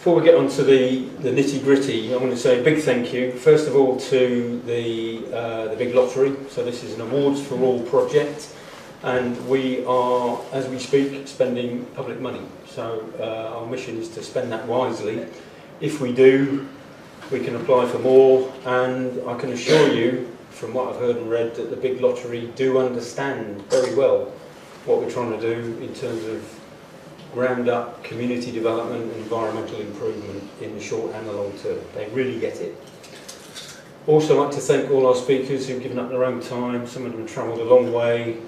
Before we get on to the nitty-gritty, I want to say a big thank you, first of all, to the big lottery. So this is an Awards for All project, and we are, as we speak, spending public money. So our mission is to spend that wisely. If we do, we can apply for more, and I can assure you, from what I've heard and read, that the big lottery do understand very well what we're trying to do in terms of ground-up community development and environmental improvement in the short and the long term. They really get it. Also, I'd like to thank all our speakers who've given up their own time. Some of them travelled a long way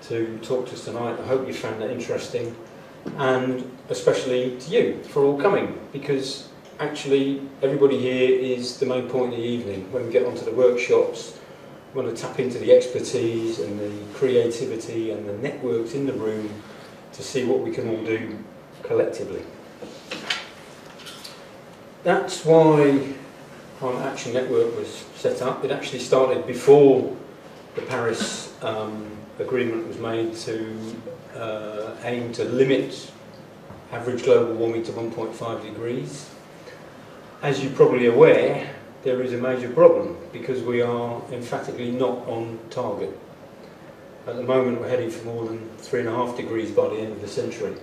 to talk to us tonight. I hope you found that interesting, and especially to you for all coming, because actually everybody here is the main point of the evening. When we get onto the workshops, we want to tap into the expertise and the creativity and the networks in the room to see what we can all do collectively. That's why Climate Action Network was set up. It actually started before the Paris Agreement was made to aim to limit average global warming to 1.5 degrees. As you're probably aware, there is a major problem because we are emphatically not on target. At the moment we're heading for more than 3.5 degrees by the end of the century,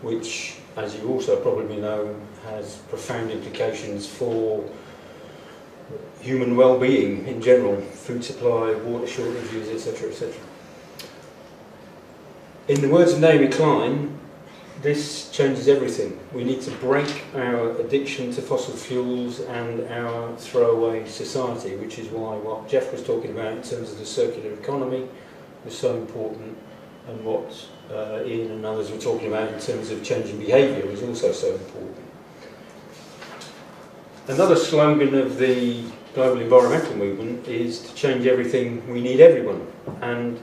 which, as you also probably know, has profound implications for human well-being in general, food supply, water shortages, etc., etc. In the words of Naomi Klein, this changes everything. We need to break our addiction to fossil fuels and our throwaway society, which is why what Jeff was talking about in terms of the circular economy was so important, and what Ian and others were talking about in terms of changing behaviour is also so important. Another slogan of the global environmental movement is to change everything, we need everyone, and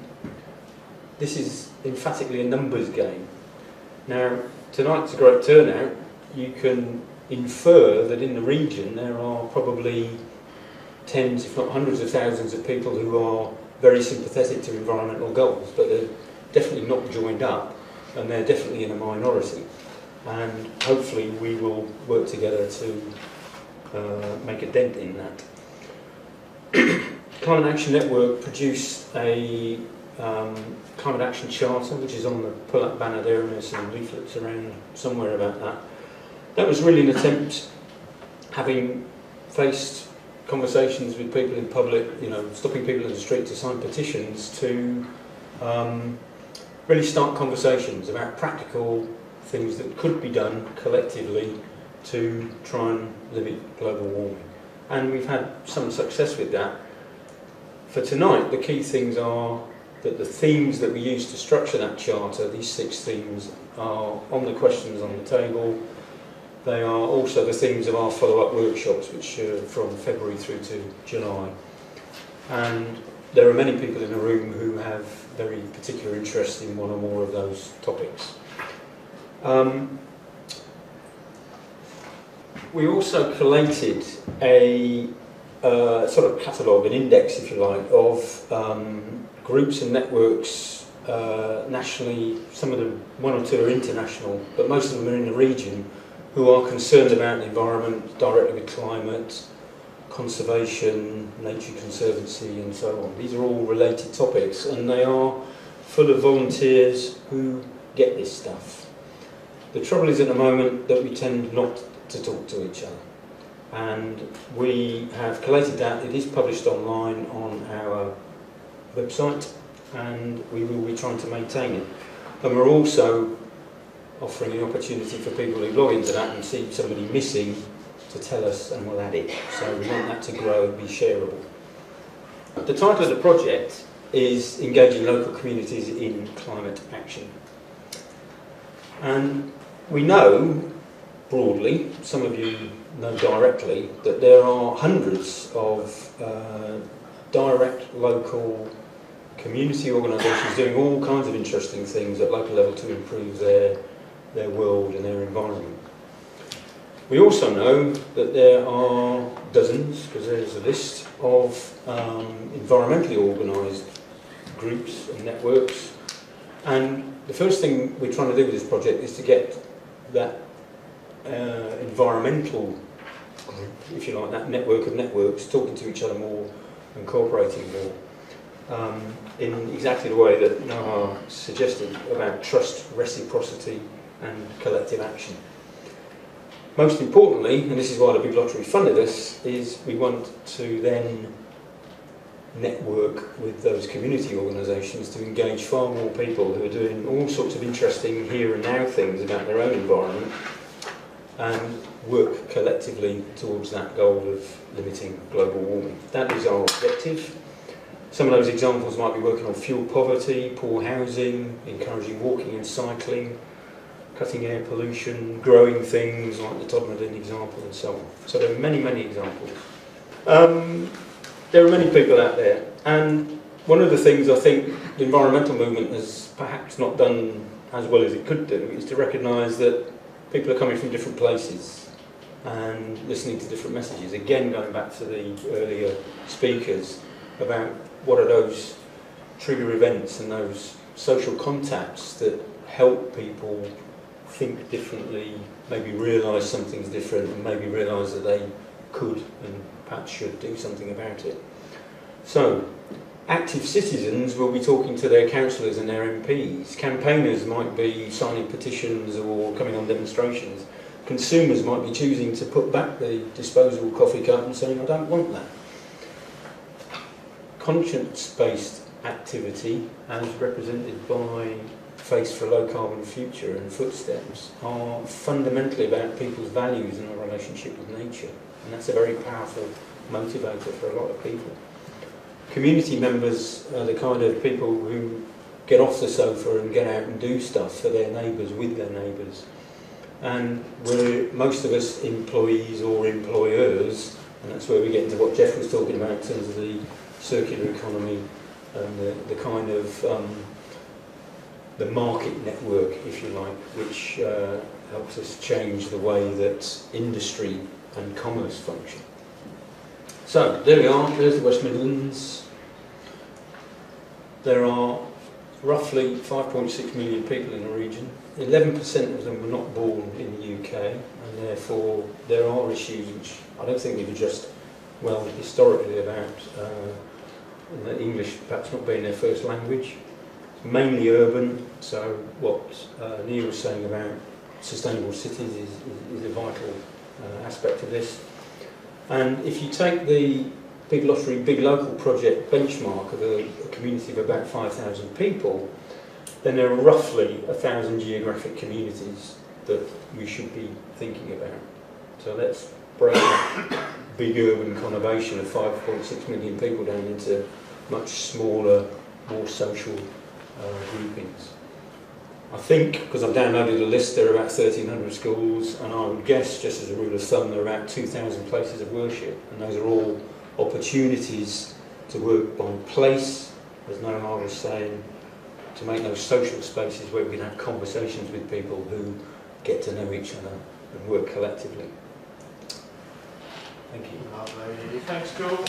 this is emphatically a numbers game. Now, tonight's a great turnout. You can infer that in the region there are probably tens, if not hundreds of thousands of people who are very sympathetic to environmental goals, but they're definitely not joined up, and they're definitely in a minority. And hopefully we will work together to make a dent in that. Climate Action Network produced a Climate Action Charter, which is on the pull-up banner there, and there's some leaflets around somewhere about that. That was really an attempt, having faced conversations with people in public, you know, stopping people in the street to sign petitions, to really start conversations about practical things that could be done collectively to try and limit global warming. And we've had some success with that. For tonight, the key things are that the themes that we use to structure that charter, these 6 themes, are on the questions on the table. They are also the themes of our follow-up workshops, which are from February through to July. And there are many people in the room who have very particular interest in one or more of those topics. We also collated a sort of catalogue, an index, if you like, of groups and networks nationally. Some of them, 1 or 2 are international, but most of them are in the region, who are concerned about the environment, directly with climate, conservation, nature conservancy, and so on. These are all related topics, and they are full of volunteers who get this stuff. The trouble is at the moment that we tend not to talk to each other, and we have collated that. It is published online on our website, and we will be trying to maintain it. And we're also offering an opportunity for people who log into that and see somebody missing to tell us, and we'll add it. So we want that to grow and be shareable. The title of the project is Engaging Local Communities in Climate Action. And we know, broadly, some of you know directly, that there are hundreds of direct local community organisations doing all kinds of interesting things at local level to improve their world and their environment. We also know that there are dozens, because there's a list, of environmentally organised groups and networks, and the first thing we're trying to do with this project is to get that environmental group, if you like, that network of networks, talking to each other more and cooperating more, in exactly the way that Noah suggested about trust, reciprocity and collective action. Most importantly, and this is why the Big Lottery funded us, is we want to then network with those community organisations to engage far more people who are doing all sorts of interesting here and now things about their own environment and work collectively towards that goal of limiting global warming. That is our objective. Some of those examples might be working on fuel poverty, poor housing, encouraging walking and cycling, cutting air pollution, growing things like the Todmorden example and so on. So there are many, many examples. There are many people out there, and one of the things I think the environmental movement has perhaps not done as well as it could do is to recognise that people are coming from different places and listening to different messages. Again, going back to the earlier speakers about what are those trigger events and those social contacts that help people think differently, maybe realise something's different and maybe realise that they could and perhaps should do something about it. So, active citizens will be talking to their councillors and their MPs. Campaigners might be signing petitions or coming on demonstrations. Consumers might be choosing to put back the disposable coffee cup and saying, I don't want that. Conscience-based activity, as represented by Face for a Low Carbon Future and Footsteps, are fundamentally about people's values and our relationship with nature. And that's a very powerful motivator for a lot of people. Community members are the kind of people who get off the sofa and get out and do stuff for their neighbours, with their neighbours. And we're, most of us, employees or employers, and that's where we get into what Jeff was talking about in terms of the circular economy and the kind of the market network, if you like, which helps us change the way that industry and commerce function. So, there we are, there's the West Midlands. There are roughly 5.6 million people in the region. 11% of them were not born in the UK, and therefore there are issues which I don't think we've addressed well historically about the English perhaps not being their first language. It's mainly urban, so what Neil was saying about sustainable cities is a vital aspect of this. And if you take the Big Lottery, Big Local project benchmark of a community of about 5,000 people, then there are roughly 1,000 geographic communities that we should be thinking about. So let's break that big urban conurbation of 5.6 million people down into much smaller, more social groupings. I think, because I've downloaded a list, there are about 1,300 schools, and I would guess, just as a rule of thumb, there are about 2,000 places of worship, and those are all opportunities to work by place, as Noah was saying, to make those social spaces where we can have conversations with people who get to know each other and work collectively. Thank you. Lovely. Thanks, Joel.